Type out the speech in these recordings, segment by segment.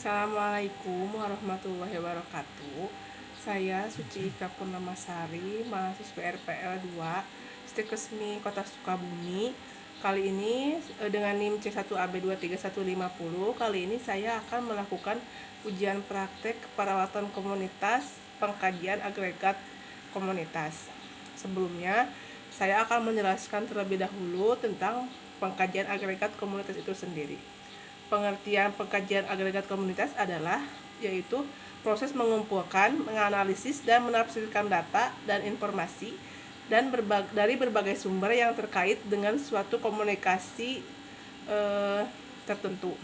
Assalamualaikum warahmatullahi wabarakatuh. Saya Suci Ika Purnamasari, mahasiswa RPL 2, Stikesmi Kota Sukabumi. Kali ini dengan NIM C1AB23150, kali ini saya akan melakukan ujian praktek keperawatan komunitas pengkajian agregat komunitas. Sebelumnya, saya akan menjelaskan terlebih dahulu tentang pengkajian agregat komunitas itu sendiri. Pengertian pengkajian agregat komunitas adalah yaitu proses mengumpulkan, menganalisis, dan menafsirkan data dan informasi dari berbagai sumber yang terkait dengan suatu komunikasi tertentu.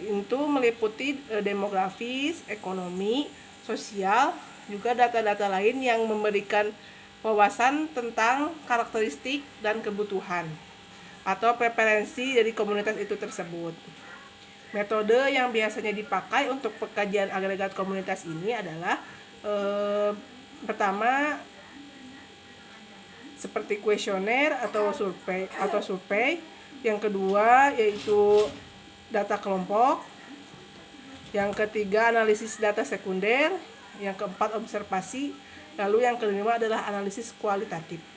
Itu meliputi demografis, ekonomi, sosial, juga data-data lain yang memberikan wawasan tentang karakteristik dan kebutuhan atau preferensi dari komunitas itu tersebut. Metode yang biasanya dipakai untuk pengkajian agregat komunitas ini adalah pertama seperti kuesioner atau survei. Yang kedua yaitu data kelompok. Yang ketiga analisis data sekunder. Yang keempat observasi. Lalu yang kelima adalah analisis kualitatif.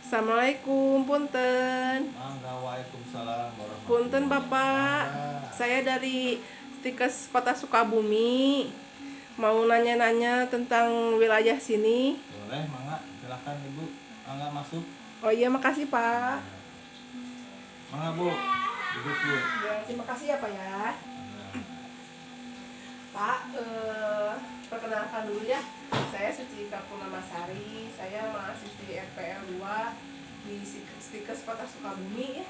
Assalamualaikum, punten. Waalaikumsalam warahmatullahi Punten Bapak, wabarakatuh. saya dari Stikes Kota Sukabumi. Mau nanya-nanya tentang wilayah sini. Boleh, Mangga, silakan Ibu. Mangga masuk. Oh iya, makasih Pak. Mangga Bu, duduk Bu. Ya, terima kasih ya Pak ya. Pak, perkenalkan dulu ya. Saya Suci Ika Purnamasari. Saya mahasiswi RPL 2 di Stikes Kota Sukabumi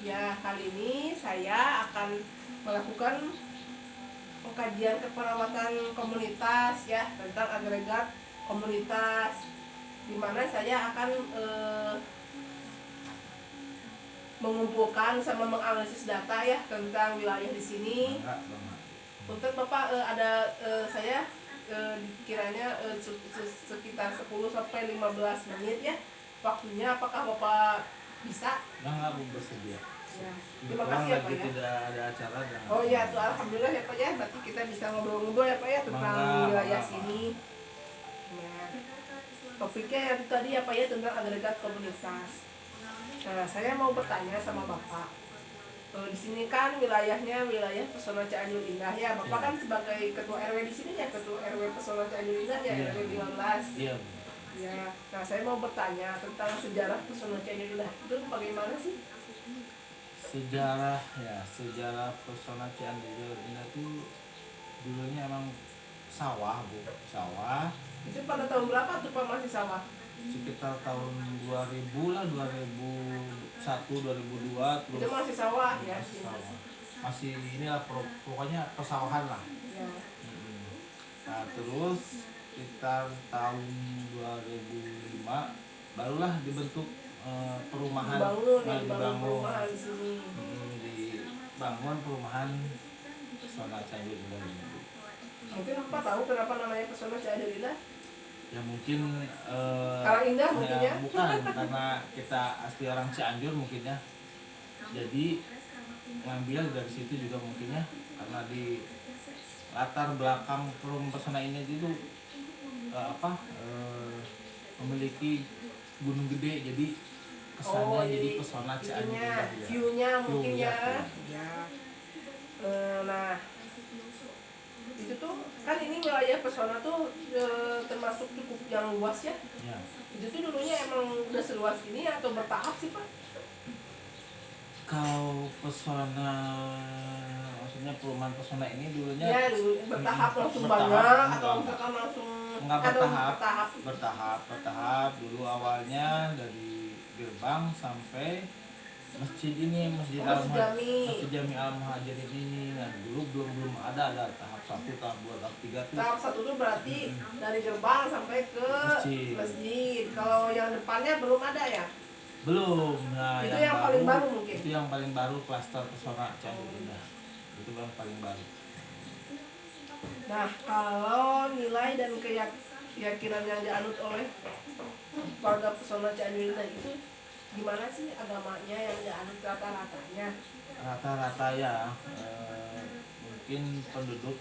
ya. Kali ini saya akan melakukan pengkajian keperawatan komunitas ya, tentang agregat komunitas, di mana saya akan mengumpulkan sama menganalisis data ya tentang wilayah di sini. Untuk Bapak ada saya kiranya sekitar 10 sampai 15 menit ya waktunya. Apakah Bapak bisa? Mangga Bu bersedia. Ya. Terima kasih ya Pak ya. Tidak ada acara. Oh iya tuh, alhamdulillah ya Pak ya. Berarti kita bisa ngobrol-ngobrol ya Pak ya tentang wilayah sini. Ya. Topiknya yang tadi ya Pak ya, tentang agregat komunitas. Nah, saya mau bertanya sama Bapak. Di sini kan wilayahnya wilayah Pesona Cianjur Indah ya. Bapak kan sebagai ketua RW di sini ya, ketua RW Pesona Cianjur Indah ya, RW 15. Iya. Ya. Nah, saya mau bertanya tentang sejarah Pesona Cianjur Indah itu bagaimana sih? Sejarah Pesona Cianjur Indah itu dulunya emang sawah Bu, sawah. Itu pada tahun berapa tuh Pak masih sawah? Sekitar tahun 2000 lah, 2001, 2002 terus. Itu masih sawah ya? Masih sawah. Masih inilah pokoknya pesawahan lah. Ya. Nah, terus sekitar tahun 2005 barulah dibentuk perumahan. Dibangun perumahan di sini. Dibangun perumahan Pesona Cianjur Indah. Mungkin Bapak tahu kenapa namanya Pesona Cianjur Indah? Ya mungkin Karang Indah mungkin ya? bukan karena kita asli orang Cianjur mungkin ya. Jadi ngambil dari situ juga mungkin ya, karena di latar belakang perumahan Pesona ini itu memiliki gunung gede, jadi kesannya jadi Pesona Cianjur Indah. View-nya mungkin ya. Ya. Nah, itu tuh kan ini wilayah Pesona tuh termasuk cukup yang luas ya. Ya. Itu tuh dulunya emang udah seluas ini atau bertahap sih Pak? Kalau Pesona, maksudnya perumahan Pesona ini dulunya ya dulu bertahap langsung banyak atau misalkan langsung bertahap dulu awalnya dari gerbang sampai masjid ini, Masjid Jami Al Muhajirin ini. Nah dulu belum ada tahap 1, tahap 2, tahap 3 tuh. Tahap 1 tuh berarti dari gerbang sampai ke masjid. Kalau yang depannya belum ada ya? Belum. Nah, itu yang paling baru mungkin. Itu yang paling baru, klaster Pesona Cianjur Indah. Itu yang paling baru. Nah, kalau nilai dan keyakinan yang dianut oleh warga Pesona Cianjur Indah itu gimana sih agamanya yang dianut rata-ratanya? Rata-rata ya, mungkin penduduk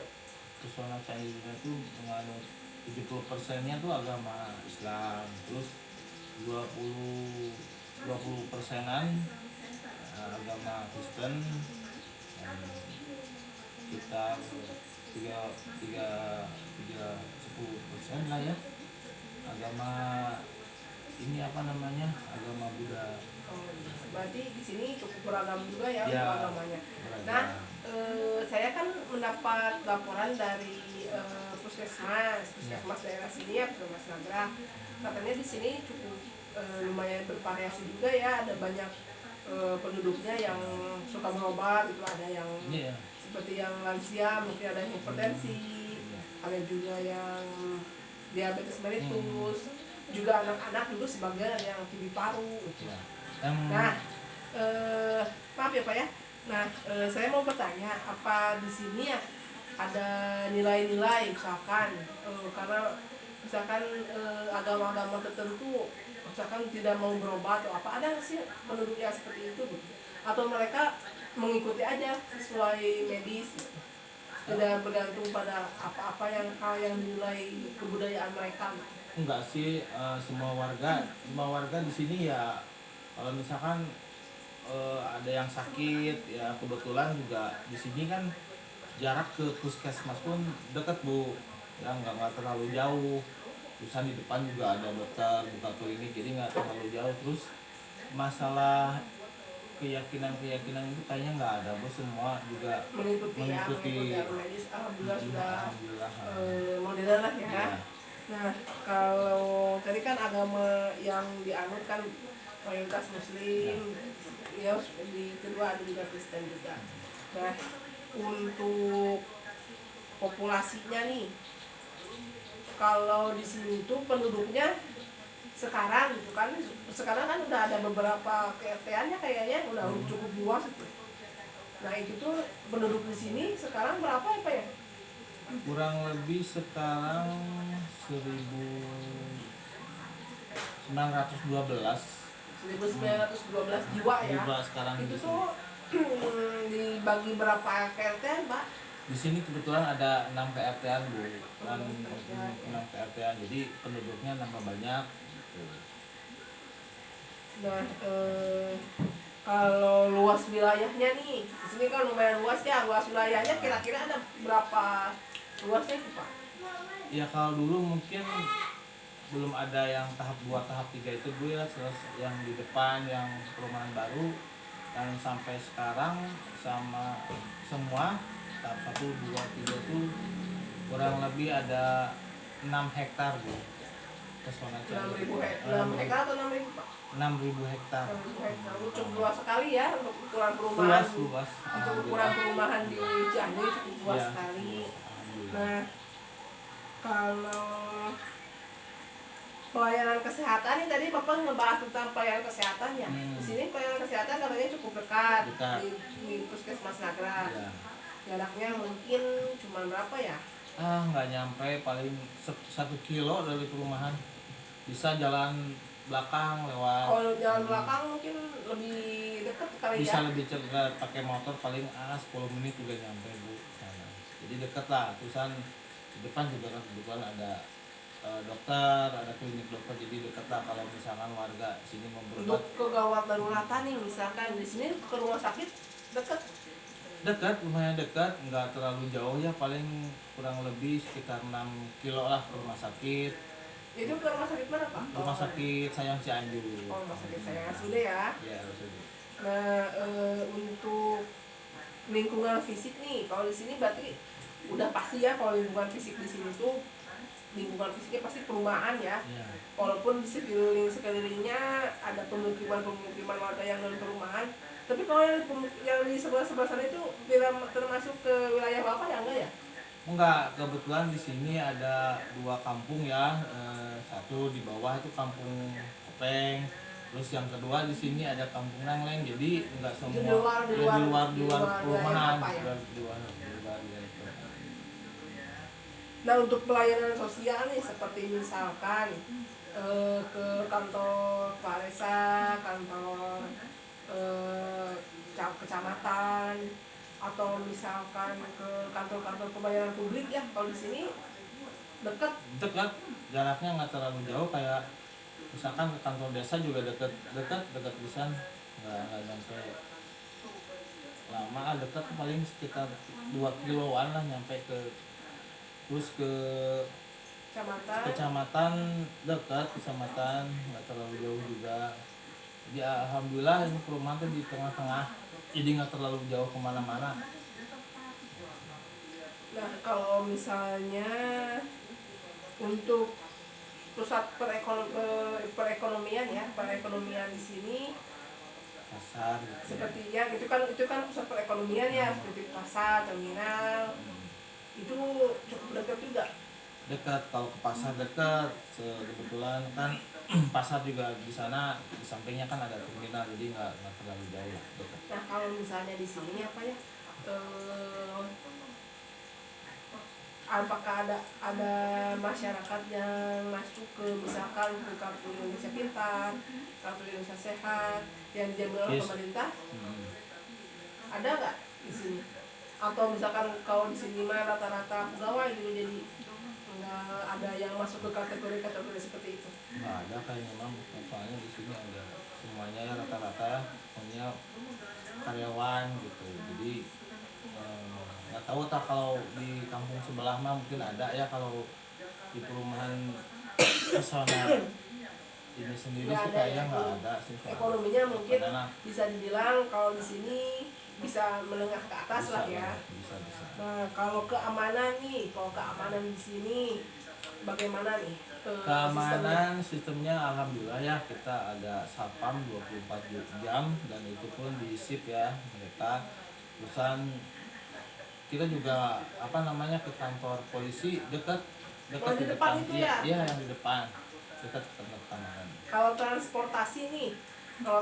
pesona Cahayuga itu menganut 70%-nya tuh agama Islam, terus 20 20%-an agama Kristen, dan sekitar 10% lah ya agama ini apa namanya, agama Buddha. Oh, berarti di sini cukup beragam juga ya, Ya, untuk agamanya. beragam. Nah, saya kan mendapat laporan dari puskesmas daerah sini ya, Puskesmas Nagrah. Katanya di sini cukup lumayan bervariasi juga ya, ada banyak penduduknya yang suka berobat itu, ada yang Iya. seperti yang lansia, mungkin ada yang hipertensi, ada juga yang diabetes mellitus, juga anak-anak dulu sebagian ada yang TB paru gitu. Nah, maaf ya Pak ya. Nah, saya mau bertanya, apa di sini ya ada nilai-nilai misalkan karena misalkan agama-agama tertentu misalkan tidak mau berobat atau apa, ada nggak sih penduduk yang seperti itu gitu? Atau mereka mengikuti aja sesuai medis gitu? Tidak bergantung pada apa-apa yang hal yang dinilai kebudayaan mereka gitu? Enggak sih, semua warga di sini ya, kalau misalkan ada yang sakit ya, kebetulan juga di sini kan jarak ke puskesmas pun dekat Bu, ya nggak terlalu jauh, terusan di depan juga ada dokter buka klinik, jadi nggak terlalu jauh. Terus masalah keyakinan itu kayaknya nggak ada Bu, semua juga mengikuti medis. Alhamdulillah sudah Alhamdulillah. modern lah ya. Ya. Nah, kalau tadi kan agama yang dianut kan mayoritas Muslim, ya di kedua ada juga Kristen juga. Nah, untuk populasinya nih, kalau di sini tuh penduduknya sekarang gitu kan, sekarang kan udah ada beberapa KRT-nya kayaknya udah cukup luas itu. Nah itu tuh penduduk di sini sekarang berapa ya Pak ya? Kurang lebih sekarang 1912 jiwa ya. sekarang Itu di tuh dibagi berapa KRT Pak? Di sini kebetulan ada 6 PRT-an Bu, 6 PRT-an, jadi penduduknya nambah banyak. Nah, kalau luas wilayahnya nih, di sini kan lumayan luas ya, luas wilayahnya kira-kira ada berapa luasnya sih Pak? Ya kalau dulu mungkin belum ada yang tahap 2, tahap 3 itu Bu ya, terus yang di depan yang perumahan baru, dan sampai sekarang sama semua tahap 1, 2, 3 itu kurang lebih ada 6 hektar Bu. Pesona 6.000 hektar atau 6.000 Pak? 6.000 hektar. 6.000 hektar, cukup luas sekali ya untuk ukuran perumahan. Luas. Untuk ukuran perumahan di Cianjur cukup luas Ya, sekali. alhamdulillah. Nah, kalau pelayanan kesehatan ini tadi Bapak ngebahas tentang pelayanan kesehatan ya. Di sini pelayanan kesehatan katanya cukup dekat. Di Puskesmas Nagrah. Ya. Jaraknya mungkin cuma berapa ya? Nggak nyampe, paling 1 kilo dari perumahan. Bisa jalan belakang lewat. Kalau jalan belakang mungkin lebih dekat kali Bisa ya. lebih cepat, pakai motor paling 10 menit juga nyampe Bu sana. Jadi dekat lah. Terusan di depan juga kan kebetulan ada dokter, ada klinik dokter, jadi dekat lah kalau misalkan warga sini mau berobat. Untuk kegawat daruratan nih, misalkan di sini ke rumah sakit dekat. Lumayan dekat, nggak terlalu jauh ya, paling kurang lebih sekitar 6 kilo lah ke rumah sakit. Itu ke rumah sakit mana Pak? Rumah sakit Sayang Cianjur. Oh, rumah sakit saya sudah ya. Ya, sudah. Nah, untuk lingkungan fisik nih, kalau di sini berarti udah pasti ya, kalau lingkungan fisik di sini tuh lingkungan fisiknya pasti perumahan ya. Walaupun di sekelilingnya ada pemukiman warga yang non perumahan, tapi kalau yang di sebelah sana itu tidak termasuk ke wilayah Bapak ya, enggak ya? Enggak, kebetulan di sini ada 2 kampung ya. Satu di bawah itu kampung Kopeng, terus yang kedua di sini ada kampung Nangleng. Jadi enggak semua di luar perumahan, ya? di luar itu. Nah, untuk pelayanan sosial nih seperti misalkan ke kantor Pak Desa, kantor eh, kecamatan, atau misalkan ke kantor-kantor pembayaran publik ya. Kalau di sini dekat. Dekat, jaraknya nggak terlalu jauh, kayak misalkan ke kantor desa juga dekat bisa, nggak sampai lama, dekat paling sekitar 2 kiloan lah nyampe ke, terus ke kecamatan dekat, kecamatan nggak terlalu jauh juga. Jadi alhamdulillah ini perumahan tuh di tengah-tengah, jadi nggak terlalu jauh kemana-mana. Nah, kalau misalnya untuk pusat perekonomian ya, perekonomian di sini Pasar gitu ya. seperti ya itu kan pusat perekonomian ya, seperti pasar, terminal, itu cukup dekat juga. Dekat, kalau ke pasar dekat, kebetulan kan pasar juga di sana, di sampingnya kan ada terminal, jadi nggak terlalu jauh lah, dekat. Nah, kalau misalnya di sini apa ya, eh, apakah ada masyarakat yang masuk ke misalkan ke kartu Indonesia Pintar, kartu Indonesia Sehat yang diambil oleh Yes. pemerintah, Hmm. ada nggak di sini? Atau misalkan kalau di sini mah rata-rata pegawai gitu, jadi nggak ada yang masuk ke kategori seperti itu. Nggak ada kayaknya, memang soalnya di sini ada semuanya ya, rata-rata punya karyawan gitu. Jadi nggak tahu tak kalau di kampung sebelah mah mungkin ada ya, kalau di perumahan pesona ini sendiri Nggak sih ada kayaknya ya. nggak ada sih. Ekonominya mungkin Karena bisa dibilang kalau di sini bisa menengah ke atas bisa lah ya. bisa. Nah, kalau keamanan di sini bagaimana nih? Keamanan sistemnya alhamdulillah ya, kita ada satpam 24 jam, dan itu pun di shift ya mereka. Terusan kita juga ke kantor polisi dekat, Oh, di depan itu ya? iya yang di depan, dekat tempat keamanan. Kalau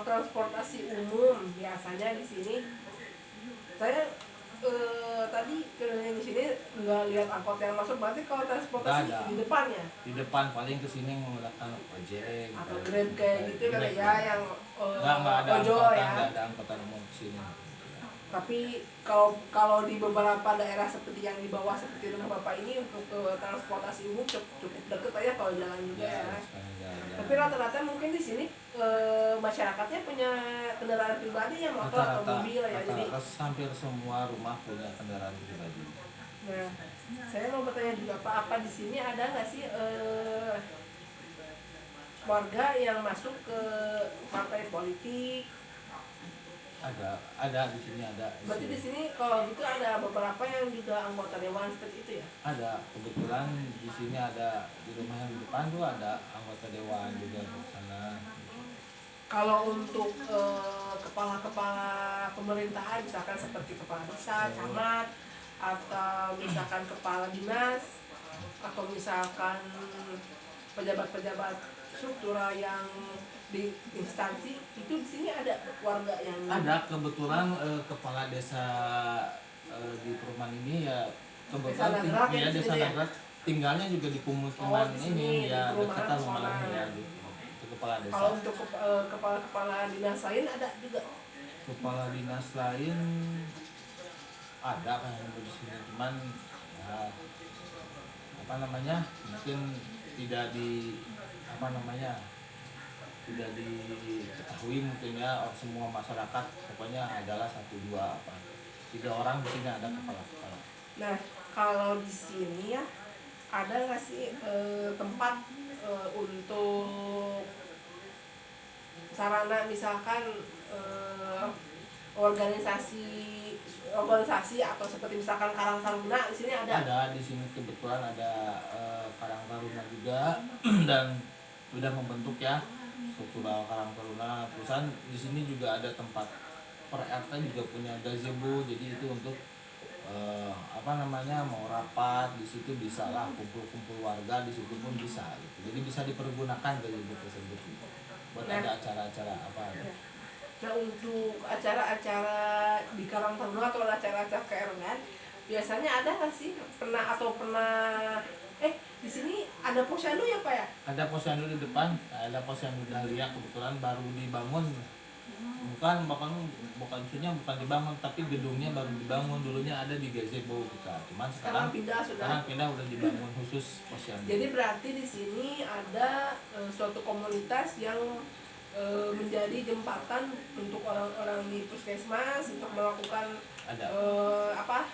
transportasi umum biasanya di sini, saya tadi keliling di sini nggak lihat angkot yang masuk. Berarti kalau transportasi Nggak ada. di depannya Di depan paling kesini menggunakan ojek atau Grab kayak gitu kali ya, yang nggak ada ojol angkutan, ya. nggak ada angkutan umum kesini. Tapi kalau di beberapa daerah seperti yang di bawah seperti rumah Bapak ini, untuk transportasi umum cukup deket aja kalau jalan juga ya. Sekarang jalan. Tapi rata-rata mungkin di sini masyarakatnya punya kendaraan pribadi ya, motor atau Rata-rata mobil ya. Jadi hampir semua rumah punya kendaraan pribadi. nah, saya mau bertanya juga apa di sini ada nggak sih warga yang masuk ke partai politik? Ada di sini, ada. Berarti di sini kalau gitu ada beberapa yang juga anggota dewan seperti itu ya? Ada, kebetulan di sini ada, di rumah yang di depan tuh ada anggota dewan juga di sana. Kalau untuk kepala-kepala pemerintahan, misalkan seperti kepala desa, camat, atau misalkan kepala dinas, atau misalkan pejabat-pejabat struktural yang di instansi, itu di sini ada warga yang Ada, kebetulan kepala desa di perumahan ini ya, kebetulan desa Nagrak tinggalnya juga di pemukiman di sini, ini ya, di perumahan dekat sama pesona. ya, itu kepala desa. Kalau untuk kepala-kepala dinas lain ada juga. Kepala dinas lain ada kayaknya di sini, cuman ya mungkin tidak tidak diketahui mungkin ya semua masyarakat. Pokoknya adalah 1, 2, 3 orang di sini ada kepala-kepala. Nah, kalau di sini ya ada nggak sih tempat untuk sarana, misalkan organisasi atau seperti misalkan Karang Taruna di sini ada? Ada, di sini kebetulan ada Karang Taruna juga dan sudah membentuk ya struktural Karang Taruna. Terusan di sini juga ada tempat per RT juga punya gazebo, jadi itu untuk mau rapat di situ bisa lah, kumpul-kumpul warga di situ pun bisa gitu. Jadi bisa dipergunakan gazebo tersebut gitu, buat ada acara-acara apa ya. Nah, untuk acara-acara di Karang Taruna atau acara-acara keerongan, biasanya ada nggak sih pernah Di sini ada posyandu ya Pak ya? Ada posyandu di depan, ada posyandu Dahlia kebetulan baru dibangun. Bukan maksudnya bukan dibangun, tapi gedungnya baru dibangun. Dulunya ada di gazebo kita, cuman sekarang pindah udah dibangun khusus posyandu. Jadi berarti di sini ada suatu komunitas yang menjadi jembatan untuk orang-orang di puskesmas untuk melakukan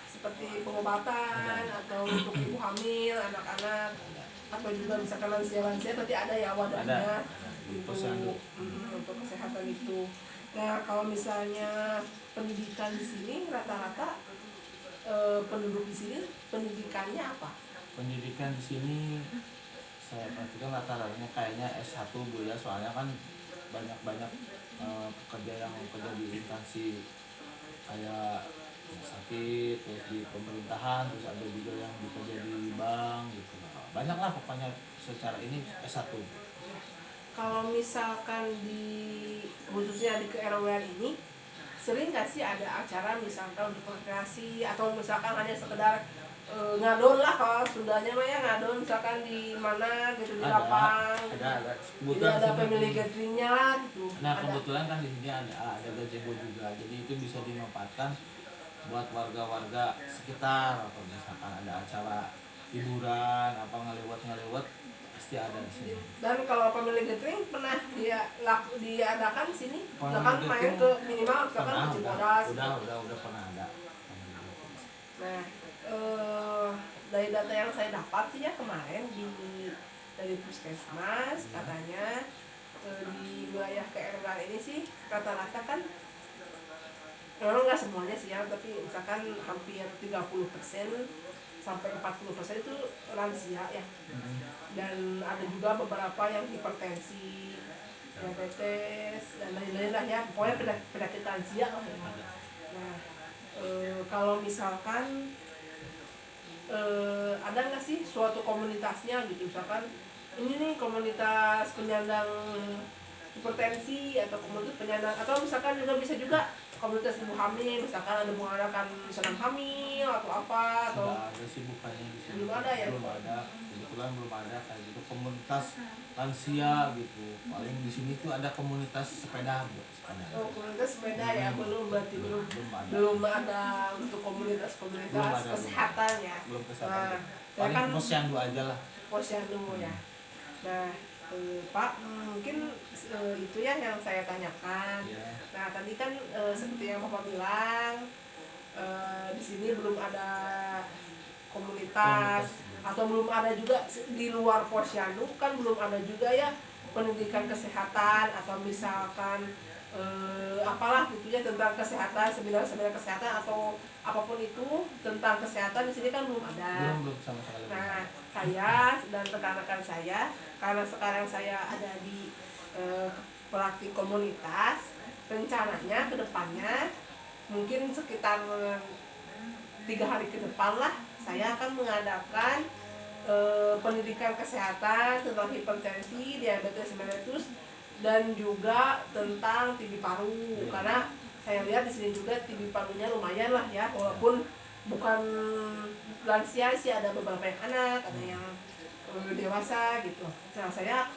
seperti pengobatan atau untuk ibu hamil, anak-anak, atau juga misalkan lansia-lansia, berarti ada ya wadahnya untuk kesehatan itu. Nah, kalau misalnya pendidikan di sini rata-rata penduduk di sini pendidikannya apa? Pendidikan di sini saya perhatikan rata-ratanya kayaknya S1 Bu ya, soalnya kan banyak pekerja yang bekerja di instansi kayak rumah sakit, terus di pemerintahan, terus ada juga yang bekerja di bank gitu. Banyak lah pokoknya secara ini S1. Kalau misalkan khususnya di ke-RW ini sering nggak sih ada acara misalkan untuk rekreasi atau misalkan hanya sekedar ngadon lah, kalau Sundanya mah ya ngadon, misalkan di mana gitu, di lapang, jadi ada family gatheringnya lah gitu. Nah kebetulan kan di sini ada gazebo juga, jadi itu bisa dimanfaatkan buat warga-warga sekitar, atau misalkan ada acara hiburan apa ngelewat pasti ada di sini. Dan kalau family gathering pernah diadakan di sini, bahkan main ke minimal misalkan ke Cibodas. Udah pernah ada. Nah, dari data yang saya dapat sih ya kemarin dari puskesmas katanya di wilayah KRW ini sih rata-rata kan, memang nggak semuanya sih ya, tapi misalkan hampir 30% sampai 40% itu lansia ya. Dan ada juga beberapa yang hipertensi, diabetes dan lain-lain lah ya, pokoknya penyakit lansia lah ya. Nah, kalau misalkan ada nggak sih suatu komunitasnya gitu, misalkan ini nih komunitas penyandang hipertensi atau komunitas penyandang, atau misalkan juga bisa juga komunitas ibu hamil, misalkan ada mengadakan senam hamil atau apa, atau ada sih bukannya di sini belum ada ya? Belum ada, kebetulan belum ada kayak gitu komunitas lansia gitu. Paling di sini tuh ada komunitas sepeda. Oh, komunitas sepeda ya, berarti belum ada untuk komunitas kesehatan ya. Belum kesehatan. Nah, paling kan posyandu aja lah. Posyandu ya. Nah, Pak, mungkin itu ya yang saya tanyakan. Yeah. Nah, tadi kan seperti yang Bapak bilang, di sini belum ada komunitas atau belum ada juga di luar posyandu, kan belum ada juga ya pendidikan kesehatan atau misalkan apalah gitu ya tentang kesehatan, seminar kesehatan atau apapun itu tentang kesehatan di sini kan belum ada. Belum sama sekali. Nah, saya dan rekan-rekan saya, karena sekarang saya ada di pelatih komunitas, rencananya ke depannya mungkin sekitar 3 hari ke depan lah saya akan mengadakan pendidikan kesehatan tentang hipertensi, diabetes mellitus, dan juga tentang TB paru. Karena saya lihat di sini juga TB parunya lumayan lah ya, walaupun bukan lansia sih, ada beberapa yang anak, ada yang dewasa gitu. Nah, saya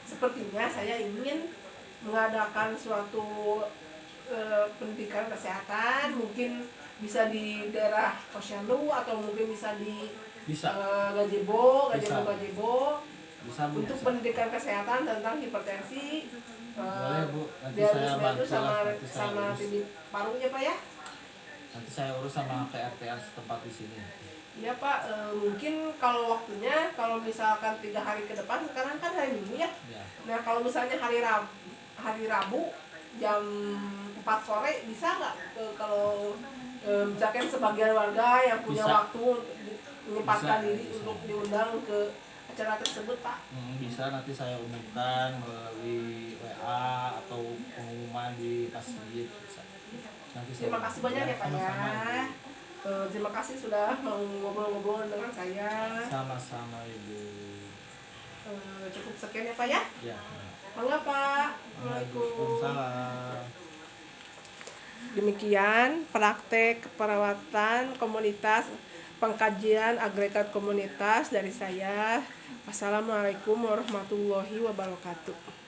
sepertinya saya ingin mengadakan suatu pendidikan kesehatan, mungkin bisa di daerah posyandu atau mungkin bisa di gazebo untuk pendidikan kesehatan tentang hipertensi, diabetes sama TB parunya Pak ya. Nanti saya urus sama KRT setempat di sini. Iya Pak, mungkin kalau waktunya, kalau misalkan 3 hari ke depan, sekarang kan hari Minggu ya. Nah, kalau misalnya hari Rabu jam 4 sore bisa nggak, kalau misalkan sebagian warga yang punya waktu menyempatkan diri untuk diundang ke acara tersebut Pak? Bisa, nanti saya umumkan melalui WA atau pengumuman di masjid. Terima kasih banyak ya Pak ya. Terima kasih sudah mau ngobrol-ngobrol dengan saya. Sama-sama Ibu. Cukup sekian ya Pak ya. Ya. Mangga Pak. Waalaikumsalam. Demikian praktek keperawatan komunitas pengkajian agregat komunitas dari saya. Wassalamualaikum warahmatullahi wabarakatuh.